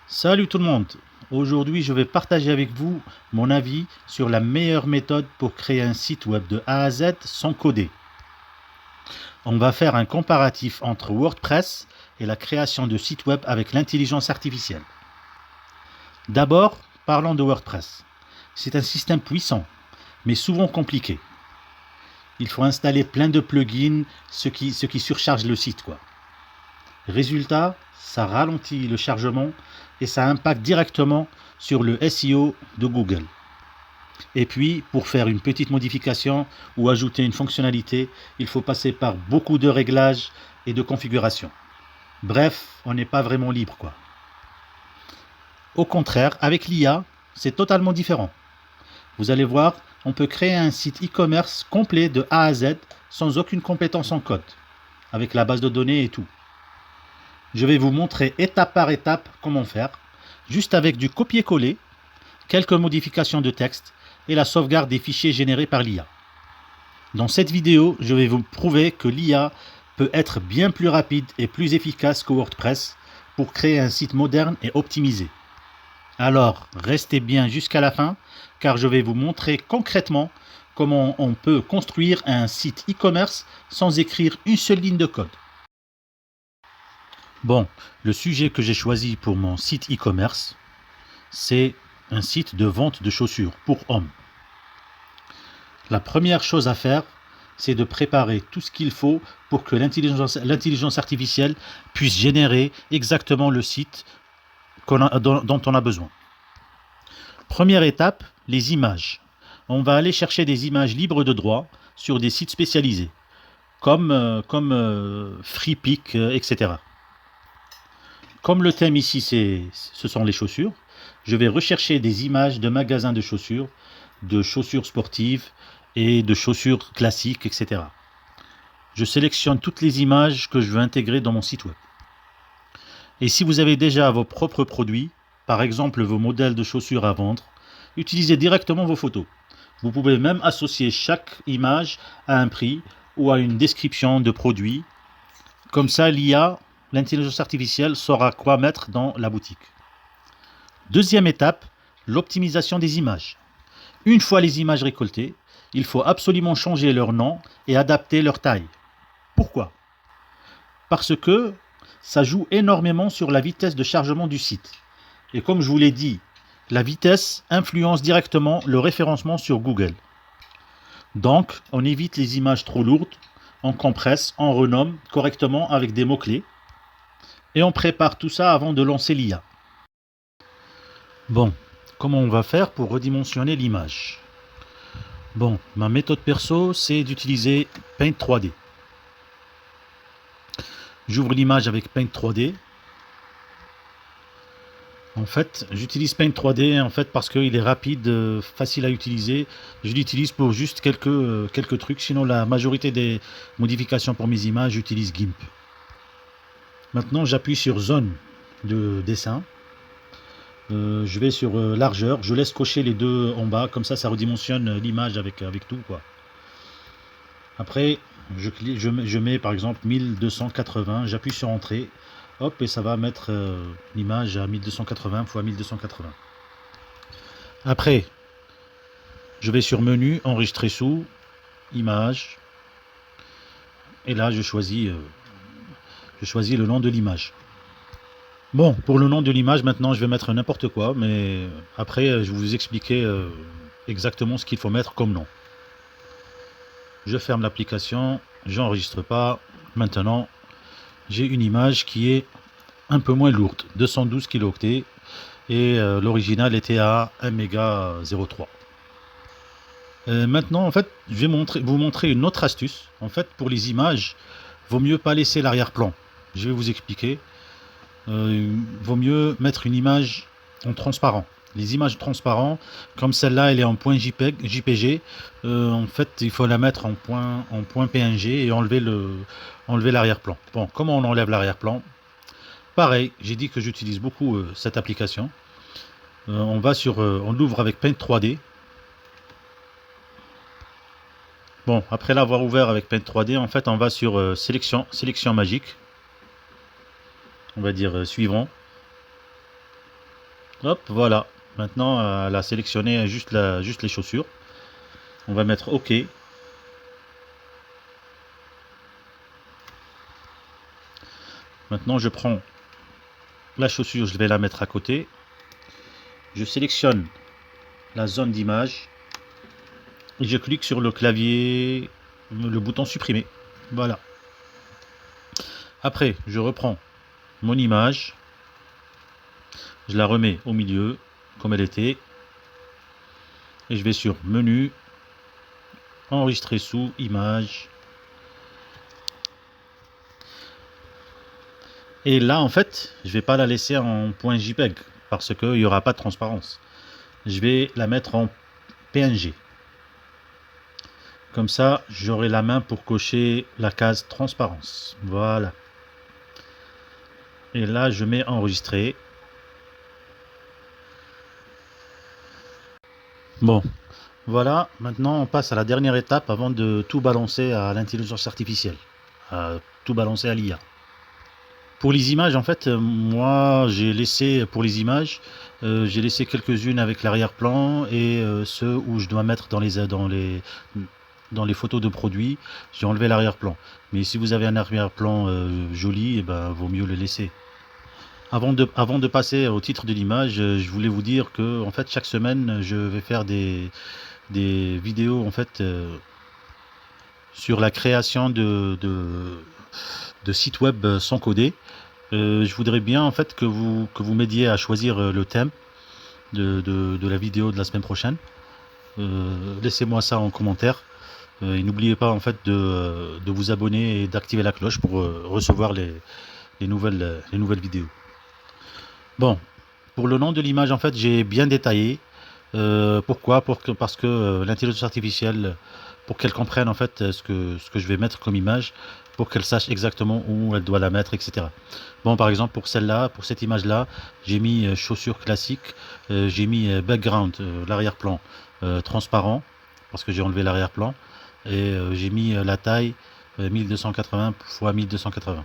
Salut tout le monde. Aujourd'hui, je vais partager avec vous mon avis sur la meilleure méthode pour créer un site web de A à Z sans coder. On va faire un comparatif entre WordPress et la création de sites web avec l'intelligence artificielle. D'abord, parlons de WordPress. C'est un système puissant, mais souvent compliqué. Il faut installer plein de plugins, ce qui surcharge le site, quoi. Résultat, ça ralentit le chargement et ça impacte directement sur le SEO de Google. Et puis, pour faire une petite modification ou ajouter une fonctionnalité, il faut passer par beaucoup de réglages et de configurations. Bref, on n'est pas vraiment libre, quoi. Au contraire, avec l'IA, c'est totalement différent. Vous allez voir, on peut créer un site e-commerce complet de A à Z sans aucune compétence en code, avec la base de données et tout. Je vais vous montrer étape par étape comment faire, juste avec du copier-coller, quelques modifications de texte et la sauvegarde des fichiers générés par l'IA. Dans cette vidéo, je vais vous prouver que l'IA peut être bien plus rapide et plus efficace que WordPress pour créer un site moderne et optimisé. Alors, restez bien jusqu'à la fin, car je vais vous montrer concrètement comment on peut construire un site e-commerce sans écrire une seule ligne de code. Bon, le sujet que j'ai choisi pour mon site e-commerce, c'est un site de vente de chaussures pour hommes. La première chose à faire, c'est de préparer tout ce qu'il faut pour que l'intelligence artificielle puisse générer exactement le site dont on a besoin. Première étape, les images. On va aller chercher des images libres de droit sur des sites spécialisés, comme FreePic, etc. Comme le thème ici, ce sont les chaussures, je vais rechercher des images de magasins de chaussures sportives et de chaussures classiques, etc. Je sélectionne toutes les images que je veux intégrer dans mon site web. Et si vous avez déjà vos propres produits, par exemple vos modèles de chaussures à vendre, utilisez directement vos photos. Vous pouvez même associer chaque image à un prix ou à une description de produit. Comme ça, l'intelligence artificielle saura quoi mettre dans la boutique. Deuxième étape, l'optimisation des images. Une fois les images récoltées, il faut absolument changer leur nom et adapter leur taille. Pourquoi? Parce que ça joue énormément sur la vitesse de chargement du site. Et comme je vous l'ai dit, la vitesse influence directement le référencement sur Google. Donc, on évite les images trop lourdes, on compresse, on renomme correctement avec des mots-clés. Et on prépare tout ça avant de lancer l'IA. Bon, comment on va faire pour redimensionner l'image? Bon, ma méthode perso, c'est d'utiliser Paint 3D. J'ouvre l'image avec Paint 3D. En fait, j'utilise Paint 3D parce qu'il est rapide, facile à utiliser. Je l'utilise pour juste quelques trucs. Sinon, la majorité des modifications pour mes images, j'utilise GIMP. Maintenant, j'appuie sur Zone de dessin. Je vais sur largeur. Je laisse cocher les deux en bas. Comme ça redimensionne l'image avec tout, quoi. Après, je mets par exemple 1280. J'appuie sur Entrée. Hop, et ça va mettre l'image à 1280 x 1280. Après, je vais sur Menu, Enregistrer sous, Image. Et là, je choisis le nom de l'image. Bon, pour le nom de l'image, maintenant, je vais mettre n'importe quoi, mais après, je vais vous expliquer exactement ce qu'il faut mettre comme nom. Je ferme l'application, j'enregistre pas. Maintenant, j'ai une image qui est un peu moins lourde, 212 kilooctets, et l'original était à 1 méga 03. Maintenant, en fait, je vais vous montrer une autre astuce. En fait, pour les images, vaut mieux pas laisser l'arrière-plan. Je vais vous expliquer. Vaut mieux mettre une image en transparent. Les images transparentes, comme celle-là, elle est en point JPG. En fait, il faut la mettre en point PNG et enlever l'arrière-plan. Bon, comment on enlève l'arrière-plan? Pareil, j'ai dit que j'utilise beaucoup cette application. On l'ouvre avec Paint 3D. Bon, après l'avoir ouvert avec Paint 3D, en fait, on va sur sélection, magique. On va dire suivant. Hop, voilà. Maintenant, elle a sélectionné juste les chaussures. On va mettre OK. Maintenant, je prends la chaussure, je vais la mettre à côté. Je sélectionne la zone d'image et je clique sur le clavier, le bouton supprimer. Voilà. Après, je reprends mon image, je la remets au milieu comme elle était et je vais sur menu, enregistrer sous, image. Et là, en fait, je vais pas la laisser en .jpeg parce qu'il n'y aura pas de transparence. Je vais la mettre en PNG. Comme ça, j'aurai la main pour cocher la case transparence. Voilà. Et là, je mets enregistrer. Bon, voilà. Maintenant, on passe à la dernière étape avant de tout balancer à l'intelligence artificielle. À tout balancer à l'IA. Pour les images, en fait, moi, j'ai laissé, pour les images, j'ai laissé quelques-unes avec l'arrière-plan et ceux où je dois mettre dans les photos de produits, j'ai enlevé l'arrière-plan. Mais si vous avez un arrière-plan joli, eh ben, vaut mieux le laisser. Avant de passer au titre de l'image, je voulais vous dire que en fait, chaque semaine, je vais faire des vidéos en fait, sur la création de sites web sans coder. Je voudrais bien en fait que vous m'aidiez à choisir le thème de la vidéo de la semaine prochaine. Laissez-moi ça en commentaire. Et n'oubliez pas en fait de vous abonner et d'activer la cloche pour recevoir les nouvelles vidéos. Bon, pour le nom de l'image, en fait, j'ai bien détaillé. Pourquoi? Parce que l'intelligence artificielle, pour qu'elle comprenne en fait ce que je vais mettre comme image, pour qu'elle sache exactement où elle doit la mettre, etc. Bon, par exemple, pour celle-là, pour cette image-là, j'ai mis chaussures classiques, j'ai mis background, l'arrière-plan transparent, parce que j'ai enlevé l'arrière-plan, et j'ai mis la taille 1280 x 1280.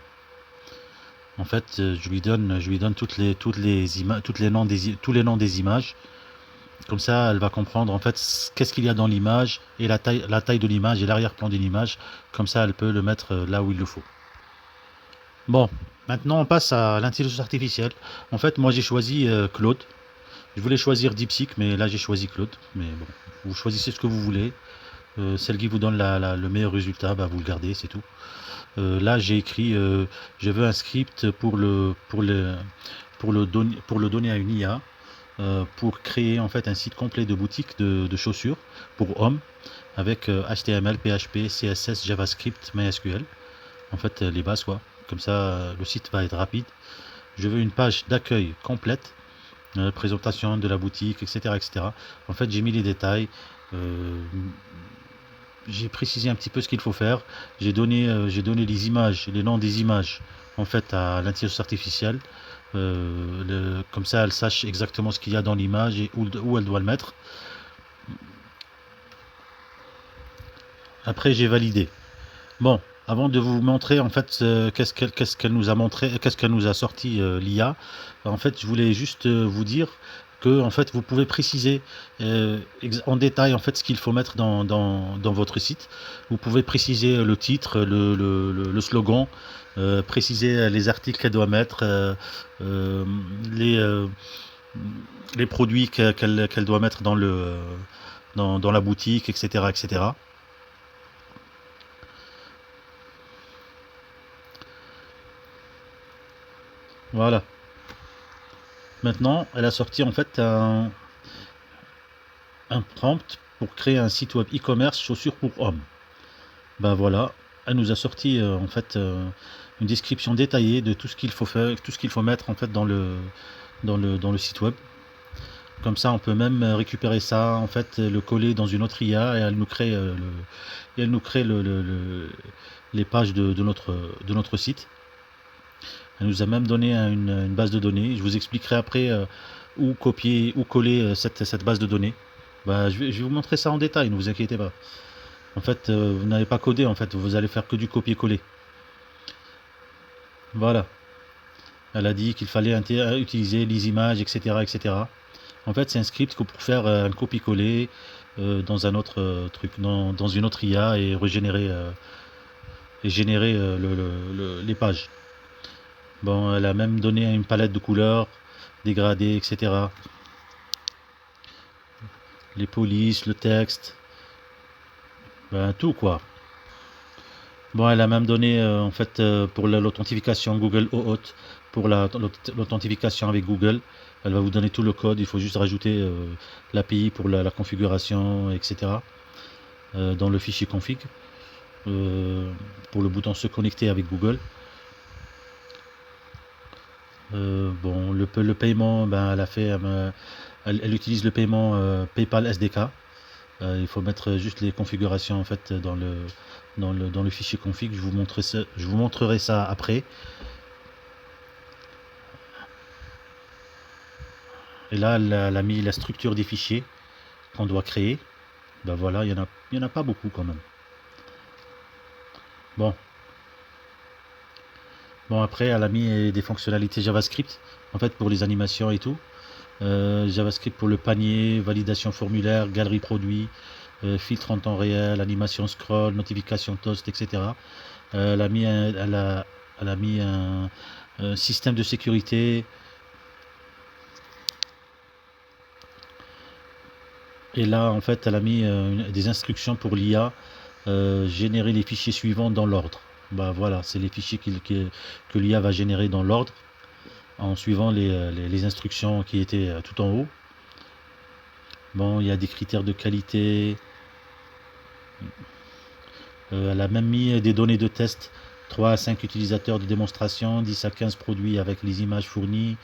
En fait, je lui donne tous les noms des images. Comme ça, elle va comprendre en fait qu'est-ce qu'il y a dans l'image et la taille de l'image et l'arrière-plan d'une image. Comme ça, elle peut le mettre là où il le faut. Bon, maintenant on passe à l'intelligence artificielle. En fait, moi j'ai choisi Claude. Je voulais choisir DeepSeek, mais là j'ai choisi Claude. Mais bon, vous choisissez ce que vous voulez. Celle qui vous donne le meilleur résultat, bah, vous le gardez, c'est tout. Là, j'ai écrit, je veux un script pour le donner à une IA, pour créer en fait un site complet de boutique de chaussures pour hommes avec HTML, PHP, CSS, JavaScript, MySQL. En fait, les bases quoi. Comme ça, le site va être rapide. Je veux une page d'accueil complète, présentation de la boutique, etc., etc. En fait, j'ai mis les détails. euh, j'ai précisé un petit peu ce qu'il faut faire. J'ai donné les images, les noms des images en fait à l'intelligence artificielle. Comme ça, elle sache exactement ce qu'il y a dans l'image et où elle doit le mettre. Après, j'ai validé. Bon, avant de vous montrer en fait qu'est-ce qu'elle nous a montré, qu'est-ce qu'elle nous a sorti l'IA, en fait, je voulais juste vous dire que en fait, vous pouvez préciser en détail en fait ce qu'il faut mettre dans votre site. Vous pouvez préciser le titre, le slogan, préciser les articles qu'elle doit mettre, euh, les, euh, les produits qu'elle doit mettre dans la boutique, etc., etc. Voilà. Maintenant, elle a sorti en fait un prompt pour créer un site web e-commerce chaussures pour hommes. Ben voilà, elle nous a sorti en fait une description détaillée de tout ce qu'il faut faire, tout ce qu'il faut mettre en fait dans le site web. Comme ça, on peut même récupérer ça, en fait, le coller dans une autre IA et elle nous crée les pages de notre site. Elle nous a même donné une base de données. Je vous expliquerai après où copier, où coller cette base de données. Bah, je vais vous montrer ça en détail, ne vous inquiétez pas. En fait, vous n'avez pas codé, en fait, vous allez faire que du copier-coller. Voilà. Elle a dit qu'il fallait utiliser les images, etc., etc. En fait, c'est un script pour faire un copier-coller dans un autre truc, dans une autre IA et régénérer et générer les pages. Bon, elle a même donné une palette de couleurs, dégradées, etc. Les polices, le texte, ben, tout quoi. Bon, elle a même donné en fait pour l'authentification Google OAuth, pour l'authentification avec Google. Elle va vous donner tout le code, il faut juste rajouter l'API pour la configuration, etc. Dans le fichier config. Pour le bouton se connecter avec Google. Bon, le paiement, ben, elle utilise le paiement PayPal SDK. Il faut mettre juste les configurations en fait dans le fichier config. Je vous montrerai ça après. Et là, elle a mis la structure des fichiers qu'on doit créer. Ben voilà, il y en a pas beaucoup quand même. Bon, après, elle a mis des fonctionnalités JavaScript en fait pour les animations et tout. JavaScript pour le panier, validation formulaire, galerie produit, filtre en temps réel, animation scroll, notification toast, etc. Elle a mis un système de sécurité. Et là, en fait, elle a mis des instructions pour l'IA, générer les fichiers suivants dans l'ordre. Bah voilà, c'est les fichiers que l'IA va générer dans l'ordre en suivant les instructions qui étaient tout en haut. Bon, il y a des critères de qualité. Elle a même mis des données de test, 3 à 5 utilisateurs de démonstration, 10 à 15 produits avec les images fournies,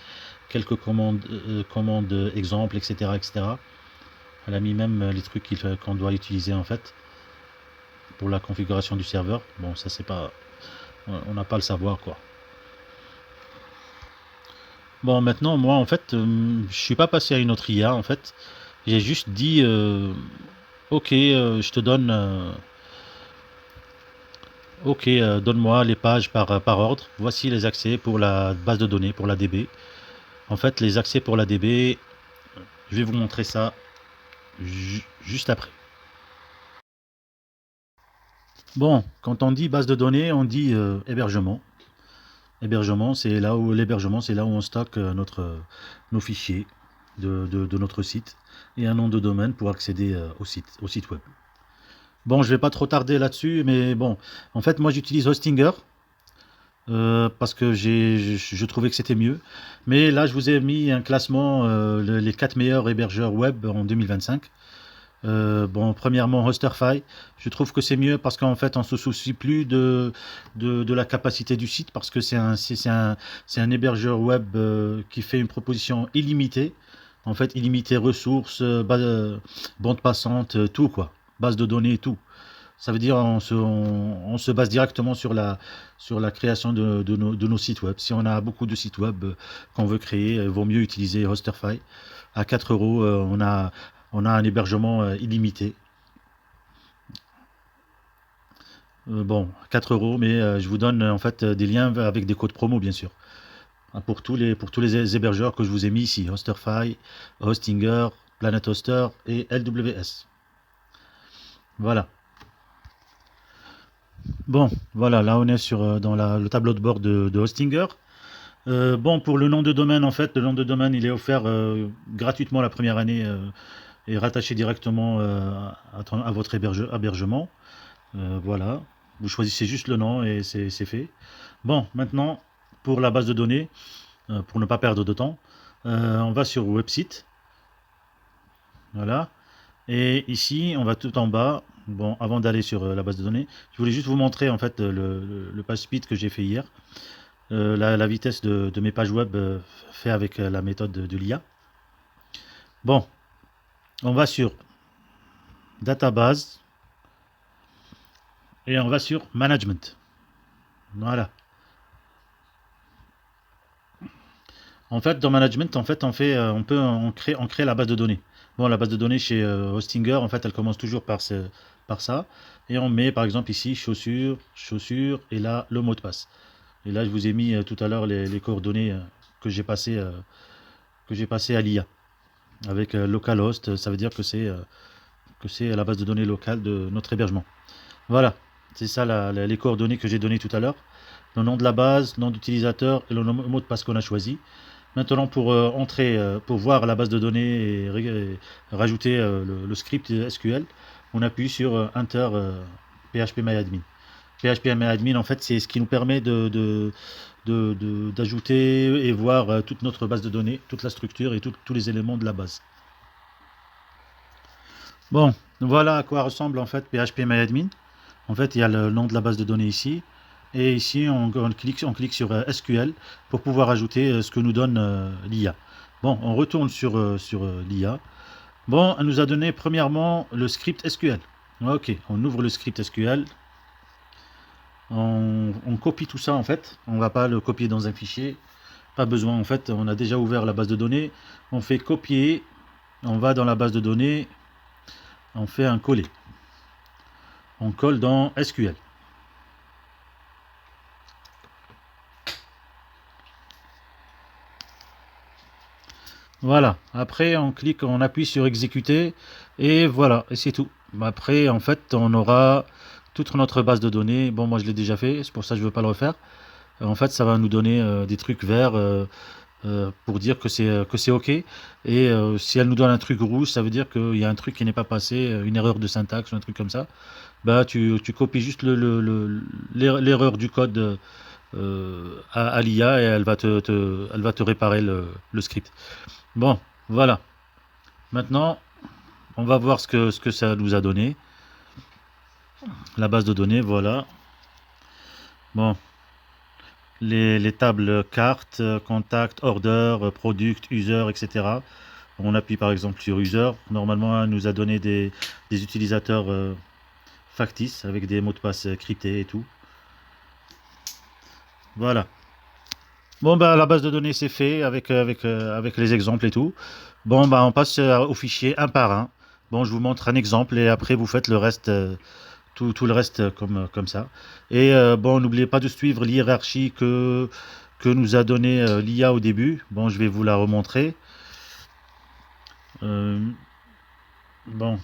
quelques commandes exemples, etc., etc. Elle a mis même les trucs qu'on doit utiliser en fait pour la configuration du serveur. Bon, ça c'est pas, on n'a pas le savoir quoi. Bon, maintenant moi en fait, je suis pas passé à une autre IA en fait. J'ai juste dit, ok, je te donne, ok, donne-moi les pages par ordre. Voici les accès pour la base de données, pour la DB. En fait, les accès pour la DB, je vais vous montrer ça juste après. Bon, quand on dit base de données, on dit hébergement. Hébergement, c'est là où on stocke nos fichiers de notre site et un nom de domaine pour accéder au site web. Bon, je vais pas trop tarder là-dessus, mais bon, en fait, moi j'utilise Hostinger parce que je trouvais que c'était mieux. Mais là, je vous ai mis un classement, les 4 meilleurs hébergeurs web en 2025. Bon, premièrement, Hosterfy, je trouve que c'est mieux parce qu'en fait, on se soucie plus de la capacité du site parce que c'est un hébergeur web qui fait une proposition illimitée. En fait, illimitée ressources, bande passante, tout quoi, base de données, tout. Ça veut dire on se base directement sur la création de nos sites web. Si on a beaucoup de sites web qu'on veut créer, il vaut mieux utiliser Hosterfy. À 4 euros, on a un hébergement illimité. Bon, 4 euros, mais je vous donne en fait des liens avec des codes promo, bien sûr. Hein, pour tous les hébergeurs que je vous ai mis ici, Hosterfy, Hostinger, Planet Hoster et LWS. Voilà. Bon, voilà, là on est dans le tableau de bord de Hostinger. Bon, pour le nom de domaine, en fait, le nom de domaine, il est offert gratuitement la première année et rattaché directement à votre hébergement. Voilà, vous choisissez juste le nom et c'est fait. Bon, maintenant, pour la base de données, pour ne pas perdre de temps, on va sur website. Voilà. Et ici, on va tout en bas. Bon, avant d'aller sur la base de données, je voulais juste vous montrer en fait le page speed que j'ai fait hier. La vitesse de mes pages web fait avec la méthode de l'IA. Bon, on va sur database et on va sur management. Voilà. En fait, dans management, en fait, on crée la base de données. Bon, la base de données chez Hostinger, en fait, elle commence toujours par ça, et on met, par exemple, ici chaussures, chaussures, et là le mot de passe. Et là, je vous ai mis tout à l'heure les coordonnées que j'ai passées à l'IA avec localhost. Ça veut dire que c'est la base de données locale de notre hébergement. Voilà, c'est ça les coordonnées que j'ai données tout à l'heure. Le nom de la base, nom d'utilisateur et le mot de passe qu'on a choisi. Maintenant, pour entrer, pour voir la base de données et rajouter le script SQL, on appuie sur Enter PHPMyAdmin. PHPMyAdmin, en fait, c'est ce qui nous permet d'ajouter et voir toute notre base de données, toute la structure et tous les éléments de la base. Bon, voilà à quoi ressemble en fait PHPMyAdmin. En fait, il y a le nom de la base de données ici. Et ici, on clique sur SQL pour pouvoir ajouter ce que nous donne l'IA. Bon, on retourne sur l'IA. Bon, elle nous a donné premièrement le script SQL. Ok, on ouvre le script SQL. On copie tout ça en fait. On ne va pas le copier dans un fichier. Pas besoin en fait. On a déjà ouvert la base de données. On fait copier. On va dans la base de données. On fait un coller. On colle dans SQL. Voilà, après on appuie sur exécuter et voilà, et c'est tout. Après en fait on aura toute notre base de données. Bon, moi je l'ai déjà fait, c'est pour ça que je ne veux pas le refaire. En fait ça va nous donner des trucs verts pour dire que c'est ok. Et si elle nous donne un truc rouge, ça veut dire qu'il y a un truc qui n'est pas passé, une erreur de syntaxe ou un truc comme ça. Bah tu copies juste l'erreur du code à l'IA et elle va te réparer le script. Bon, voilà. Maintenant, on va voir ce que ça nous a donné. La base de données, voilà. Bon, les tables cartes, contact, order, product, user, etc. On appuie par exemple sur user. Normalement, elle nous a donné des utilisateurs factices avec des mots de passe cryptés et tout. Voilà. Bon, bah, la base de données, c'est fait avec les exemples et tout. Bon, bah, on passe au fichier un par un. Bon, je vous montre un exemple et après, vous faites le reste, tout le reste comme ça. Et bon, n'oubliez pas de suivre l'hiérarchie que nous a donné l'IA au début. Bon, je vais vous la remontrer. Euh, bon,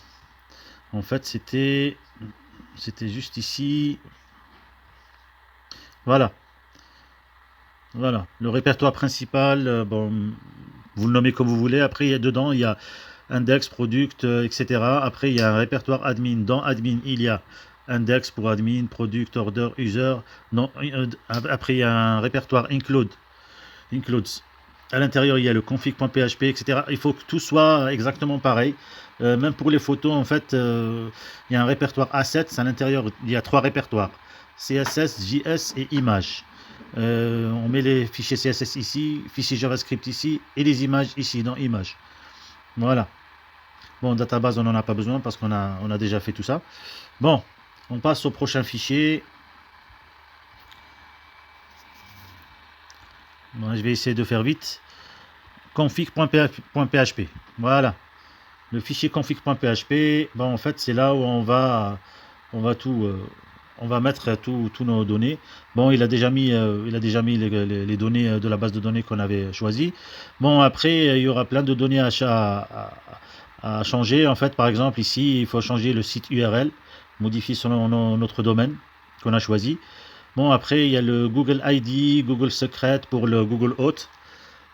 en fait, c'était juste ici. Voilà. Voilà, le répertoire principal, bon, vous le nommez comme vous voulez. Après, dedans, il y a index, product, etc. Après, il y a un répertoire admin. Dans admin, il y a index pour admin, product, order, user. Non, après, il y a un répertoire includes. À l'intérieur, il y a le config.php, etc. Il faut que tout soit exactement pareil. Même pour les photos, en fait, il y a un répertoire assets. À l'intérieur, il y a 3 répertoires. CSS, JS et images. On met les fichiers CSS ici, fichiers JavaScript ici et les images ici dans images. Voilà. Bon, database, on n'en a pas besoin parce qu'on a déjà fait tout ça. Bon, on passe au prochain fichier. Bon, je vais essayer de faire vite. config.php. Voilà. Le fichier config.php, bon, en fait, c'est là où on va tout. On va mettre tous nos données. Bon, il a déjà mis les données de la base de données qu'on avait choisi. Bon, après, il y aura plein de données à changer. En fait, par exemple, ici, il faut changer le site URL, modifier notre domaine qu'on a choisi. Bon, après, il y a le Google ID, Google Secret pour le Google Auth.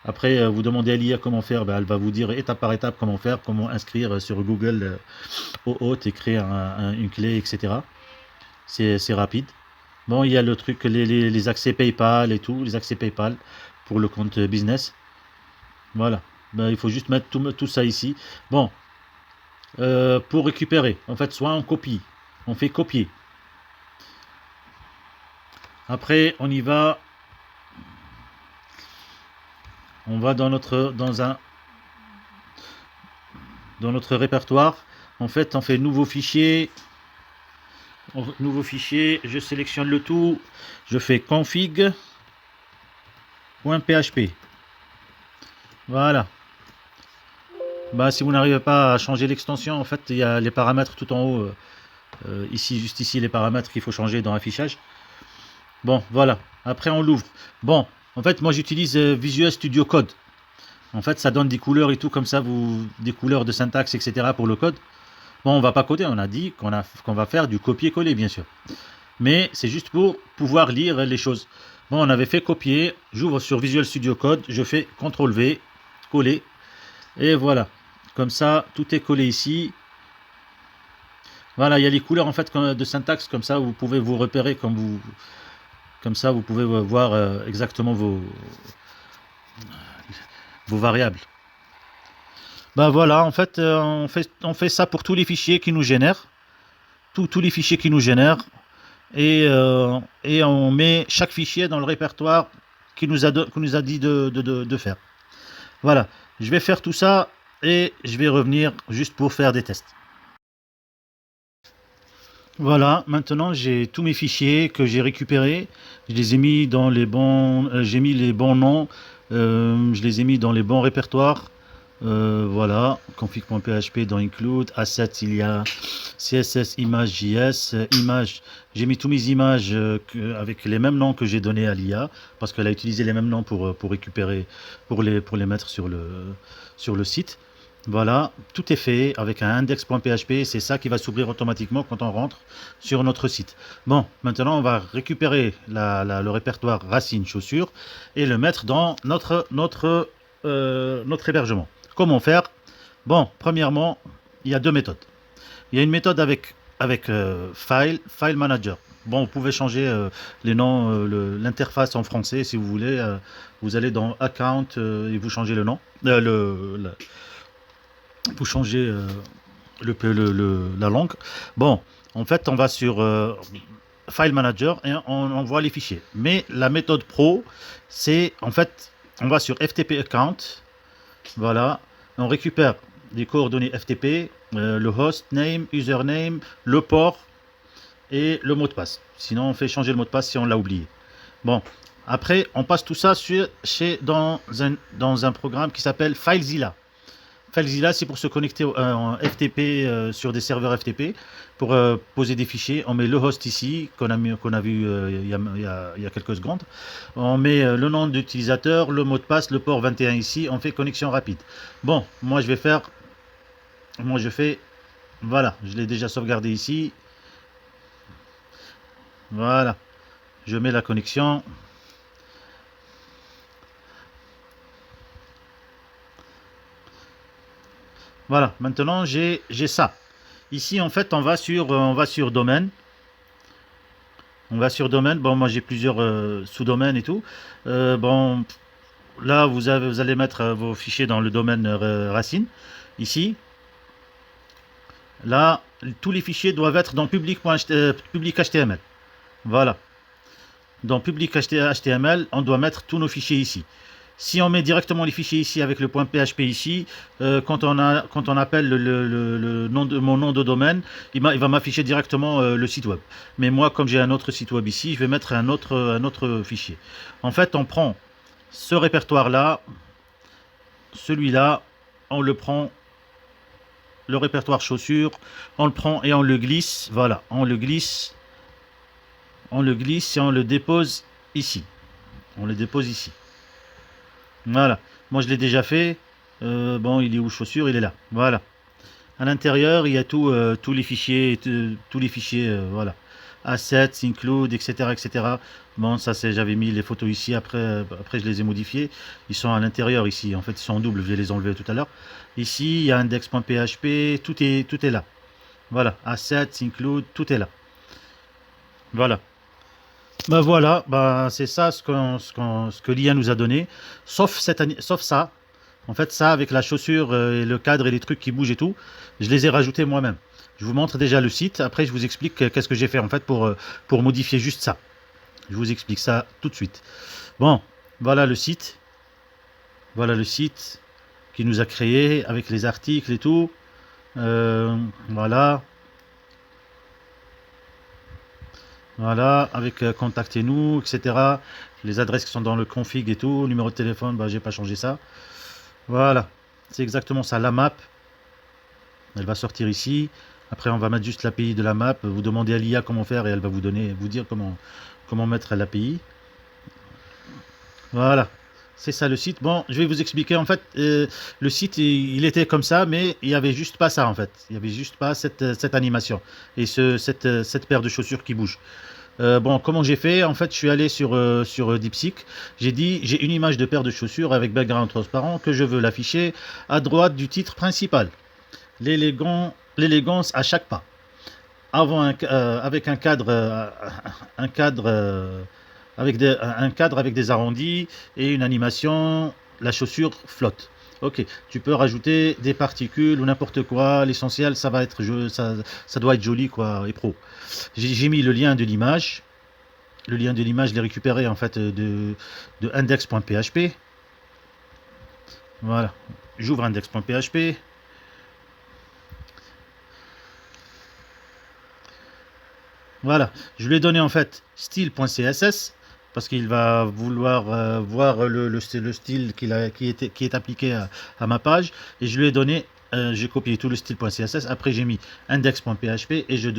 Après, vous demandez à l'IA comment faire, ben, elle va vous dire étape par étape comment faire, comment inscrire sur Google au Auth et créer une clé, etc. C'est rapide. Bon, il y a le truc, les accès PayPal et tout, les accès PayPal pour le compte business. Voilà. Ben, il faut juste mettre tout ça ici. Bon, pour récupérer, en fait, soit on copie, on fait copier. Après, on y va. On va dans notre répertoire. En fait, on fait nouveau fichier. Nouveau fichier, je sélectionne le tout, je fais config.php. Voilà. Bah, si vous n'arrivez pas à changer l'extension, en fait, il y a les paramètres tout en haut. Ici, juste ici, les paramètres qu'il faut changer dans affichage. Bon, voilà. Après, on l'ouvre. Bon, en fait, moi, j'utilise Visual Studio Code. En fait, ça donne des couleurs et tout, comme ça, des couleurs de syntaxe, etc. pour le code. Bon, on va pas coder, on a dit qu'on va faire du copier-coller, bien sûr. Mais c'est juste pour pouvoir lire les choses. Bon, on avait fait copier, j'ouvre sur Visual Studio Code, je fais CTRL-V, coller, et voilà. Comme ça, tout est collé ici. Voilà, il y a les couleurs en fait de syntaxe, comme ça, vous pouvez vous repérer comme ça, vous pouvez voir exactement vos variables. Ben voilà, en fait, on fait ça pour tous les fichiers qui nous génèrent, tous les fichiers qui nous génèrent, et on met chaque fichier dans le répertoire qu'on nous a dit de faire. Voilà, je vais faire tout ça et je vais revenir juste pour faire des tests. Voilà, maintenant j'ai tous mes fichiers que j'ai récupérés, je les ai mis dans les bons, j'ai mis les bons noms, je les ai mis dans les bons répertoires. Voilà, config.php dans include, assets il y a CSS, image, JS, image, j'ai mis tous mes images avec les mêmes noms que j'ai donné à l'IA, parce qu'elle a utilisé les mêmes noms pour récupérer, pour les mettre sur le site. Voilà, tout est fait avec un index.php, c'est ça qui va s'ouvrir automatiquement quand on rentre sur notre site. Bon, maintenant on va récupérer le répertoire racine chaussures et le mettre dans notre hébergement. Comment faire? Bon, premièrement, il y a deux méthodes. Il y a une méthode avec File Manager. Bon, vous pouvez changer les noms, l'interface en français si vous voulez. Vous allez dans Account et vous changez le nom. Vous changez la langue. Bon, en fait, on va sur File Manager et on envoie les fichiers. Mais la méthode pro, c'est en fait, on va sur FTP Account. Voilà, on récupère les coordonnées FTP, le host name, username, le port et le mot de passe. Sinon, on fait changer le mot de passe si on l'a oublié. Bon, après, on passe tout ça dans un programme qui s'appelle FileZilla. FileZilla, c'est pour se connecter en FTP sur des serveurs FTP pour poser des fichiers. On met le host ici, qu'on a vu il y a quelques secondes. On met le nom d'utilisateur, le mot de passe, le port 21 ici. On fait connexion rapide. Bon, moi je fais, voilà, je l'ai déjà sauvegardé ici. Voilà, je mets la connexion. Voilà, maintenant j'ai ça. Ici, en fait, on va sur domaine. On va sur domaine. Bon, moi j'ai plusieurs sous-domaines et tout. Bon, là, vous allez mettre vos fichiers dans le domaine racine. Ici, là, tous les fichiers doivent être dans public HTML. Voilà. Dans public HTML, on doit mettre tous nos fichiers ici. Si on met directement les fichiers ici avec le point PHP ici, quand on appelle mon nom de domaine, il va m'afficher directement le site web. Mais moi, comme j'ai un autre site web ici, je vais mettre un autre fichier. En fait, on prend ce répertoire-là, celui-là, on le prend, le répertoire chaussures, on le prend et on le glisse. Voilà, on le glisse et on le dépose ici. On le dépose ici. Voilà, moi je l'ai déjà fait. Bon, il est où chaussures? Il est là. Voilà. À l'intérieur, il y a tous les fichiers, voilà. Assets, include, etc., etc. Bon, ça c'est, j'avais mis les photos ici. Après, je les ai modifiés. Ils sont à l'intérieur ici. En fait, ils sont en double. Je vais les enlever tout à l'heure. Ici, il y a index.php. Tout est là. Voilà. Assets, include, tout est là. Voilà. Ben voilà, ben c'est ça ce que l'IA nous a donné, sauf ça. En fait, ça avec la chaussure et le cadre et les trucs qui bougent et tout, je les ai rajoutés moi-même. Je vous montre déjà le site, après je vous explique qu'est-ce que j'ai fait en fait pour modifier juste ça. Je vous explique ça tout de suite. Bon, voilà le site. Voilà le site qui nous a créé avec les articles et tout. Voilà. Voilà, avec contactez-nous, etc. Les adresses qui sont dans le config et tout, numéro de téléphone, bah, j'ai pas changé ça. Voilà, c'est exactement ça, la map. Elle va sortir ici. Après, on va mettre juste l'API de la map. Vous demandez à l'IA comment faire et elle va vous dire comment mettre l'API. Voilà, c'est ça le site. Bon, je vais vous expliquer. En fait, le site, il était comme ça, mais il n'y avait juste pas ça, en fait. Il n'y avait juste pas cette animation et cette paire de chaussures qui bouge. Bon, comment j'ai fait? En fait, je suis allé sur DeepSeek. J'ai dit, j'ai une image de paire de chaussures avec background transparent que je veux l'afficher à droite du titre principal. L'élégance à chaque pas. Avec un cadre un cadre avec des arrondis et une animation, la chaussure flotte. Ok, tu peux rajouter des particules ou n'importe quoi. L'essentiel, ça va être ça doit être joli quoi et pro. J'ai mis le lien de l'image. Le lien de l'image, je l'ai récupéré en fait de index.php. Voilà, j'ouvre index.php. Voilà, je lui ai donné en fait style.css parce qu'il va vouloir voir le style qui est appliqué à ma page et je lui ai donné, j'ai copié tout le style.css, après j'ai mis index.php et j'ai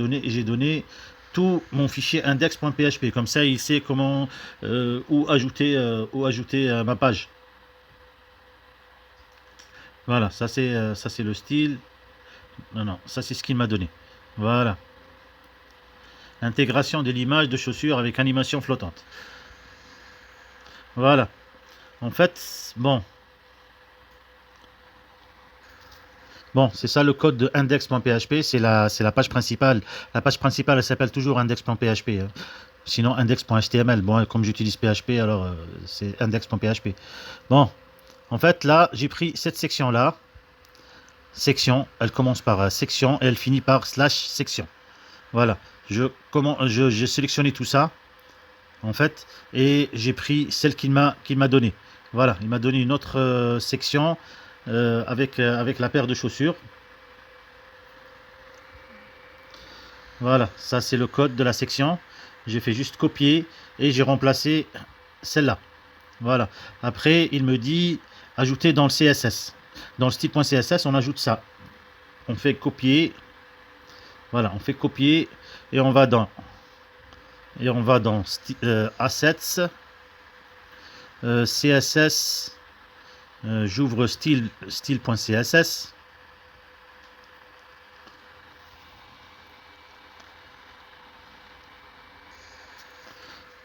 donné tout mon fichier index.php, comme ça il sait comment où ajouter ma page. Voilà, ça c'est le style, non non, ça c'est ce qu'il m'a donné. Voilà. Intégration de l'image de chaussure avec animation flottante. Voilà. En fait, bon, c'est ça le code de index.php, c'est la page principale. La page principale, elle s'appelle toujours index.php. Hein. Sinon, index.html. Bon, comme j'utilise PHP, alors c'est index.php. Bon, en fait, là, j'ai pris cette section-là. Section, elle commence par section et elle finit par slash section. Voilà. J'ai sélectionné tout ça. En fait, et j'ai pris celle qu'il m'a donnée. Voilà, il m'a donné une autre section avec la paire de chaussures. Voilà, ça c'est le code de la section. J'ai fait juste copier et j'ai remplacé celle-là. Voilà. Après, il me dit ajouter dans le CSS. Dans le style.css, on ajoute ça. On fait copier. Voilà, on fait copier et on va dans Assets, CSS, j'ouvre style.css.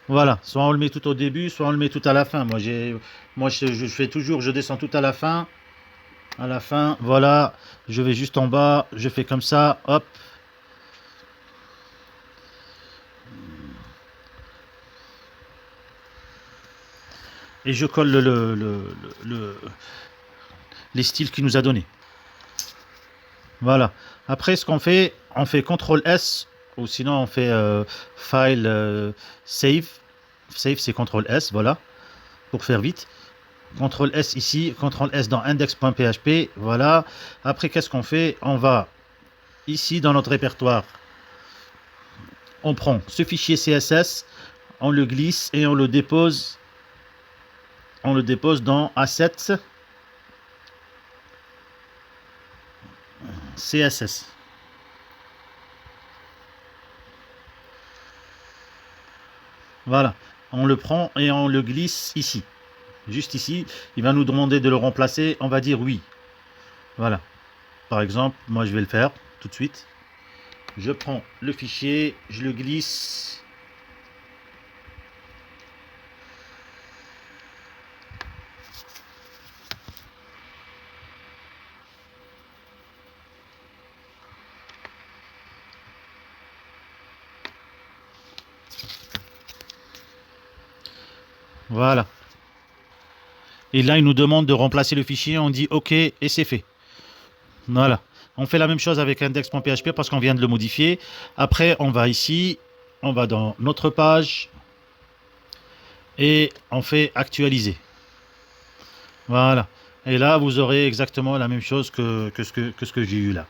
Voilà, soit on le met tout au début, soit on le met tout à la fin. Moi je fais toujours, je descends tout à la fin. À la fin, voilà, je vais juste en bas, je fais comme ça, hop. Et je colle les styles qu'il nous a donné. Voilà. Après, ce qu'on fait, on fait CTRL S ou sinon on fait File Save. Save, c'est CTRL S, voilà, pour faire vite. CTRL S ici, CTRL S dans index.php, voilà. Après, qu'est-ce qu'on fait? On va ici dans notre répertoire. On prend ce fichier CSS, on le glisse et on le dépose. On le dépose dans Assets. CSS. Voilà, on le prend et on le glisse ici. Juste ici, il va nous demander de le remplacer, on va dire oui. Voilà. Par exemple, moi je vais le faire tout de suite. Je prends le fichier, je le glisse. Voilà. Et là, il nous demande de remplacer le fichier. On dit OK et c'est fait. Voilà. On fait la même chose avec index.php parce qu'on vient de le modifier. Après, on va ici. On va dans notre page. Et on fait actualiser. Voilà. Et là, vous aurez exactement la même chose que ce que j'ai eu là.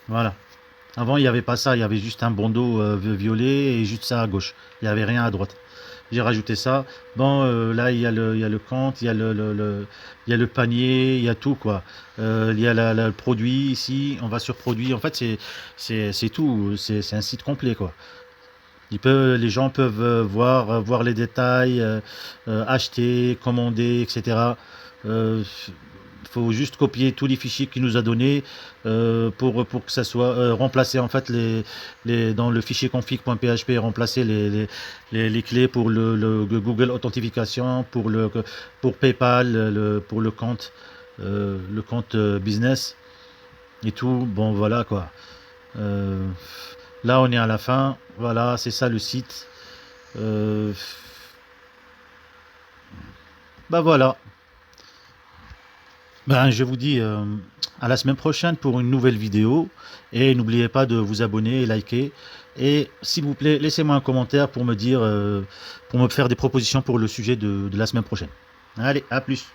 Voilà. Avant, il n'y avait pas ça. Il y avait juste un bandeau violet et juste ça à gauche. Il n'y avait rien à droite. J'ai rajouté ça. Bon, là, il y a le compte, il y a le panier, il y a tout, quoi. Il y a le produit ici. On va sur produit. En fait, c'est tout. C'est un site complet, quoi. Les gens peuvent voir les détails, acheter, commander, etc. Il faut juste copier tous les fichiers qu'il nous a donnés pour que ça soit remplacer en fait dans le fichier config.php, remplacer les clés pour le Google Authentification, pour PayPal, pour le compte business et tout. Bon, voilà quoi. Euh, Là, on est à la fin. Voilà, c'est ça le site. Euh, Bah voilà. Ben, je vous dis à la semaine prochaine pour une nouvelle vidéo. Et n'oubliez pas de vous abonner et liker. Et s'il vous plaît, laissez-moi un commentaire pour me dire, pour me faire des propositions pour le sujet de la semaine prochaine. Allez, à plus.